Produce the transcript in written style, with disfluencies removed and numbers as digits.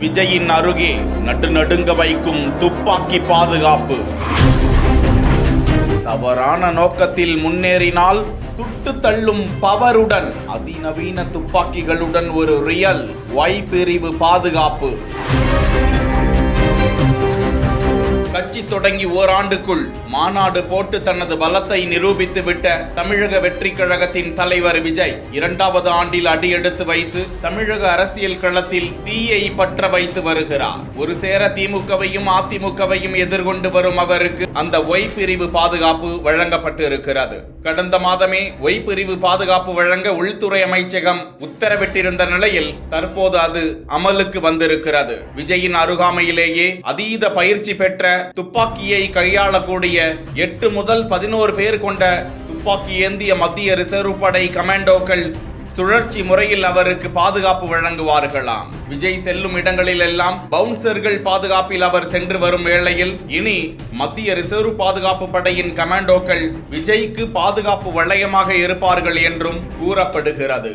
விஜயின் அருகே நடுநடுங்க வைக்கும் துப்பாக்கி பாதுகாப்பு. தவறான நோக்கத்தில் முன்னேறினால் சுட்டு தள்ளும் பவருடன் அதிநவீன துப்பாக்கிகளுடன் ஒரு ரியல் ஒய் பிரிவு பாதுகாப்பு. கட்சி தொடங்கி ஓராண்டுக்குள் மாநாடு போட்டு தனது பலத்தை நிரூபித்து விட்ட தமிழக வெற்றி கழகத்தின் தலைவர் விஜய் 2வது ஆண்டில் அடியெடுத்து வைத்து தமிழக அரசியல் களத்தில் தீயை பற்ற வைத்து வருகிறார். ஒரு சேர திமுகவையும் அதிமுகவையும் எதிர்கொண்டு வரும் அவருக்கு அந்த ஒய் பிரிவு பாதுகாப்பு வழங்கப்பட்டு இருக்கிறது. கடந்த மாதமே ஒய் பிரிவு பாதுகாப்பு வழங்க உள்துறை அமைச்சகம் உத்தரவிட்டிருந்த நிலையில் தற்போது அது அமலுக்கு வந்திருக்கிறது. விஜயின் அருகாமையிலேயே அதீத பயிற்சி பெற்ற துப்பாக்கியை கையாளக்கூடிய 8 முதல் 11 பேர் கொண்ட துப்பாக்கி ஏந்திய மத்திய ரிசர்வ் படை கமாண்டோக்கள் சுழற்சி முறையில் அவருக்கு பாதுகாப்பு வழங்குவார்களாம். விஜய் செல்லும் இடங்களில் எல்லாம் பவுன்சர்கள் பாதுகாப்பில் அவர் சென்று வரும் வேளையில் இனி மத்திய ரிசர்வ் பாதுகாப்பு படையின் கமாண்டோக்கள் விஜய்க்கு பாதுகாப்பு வளையமாக இருப்பார்கள் என்றும் கூறப்படுகிறது.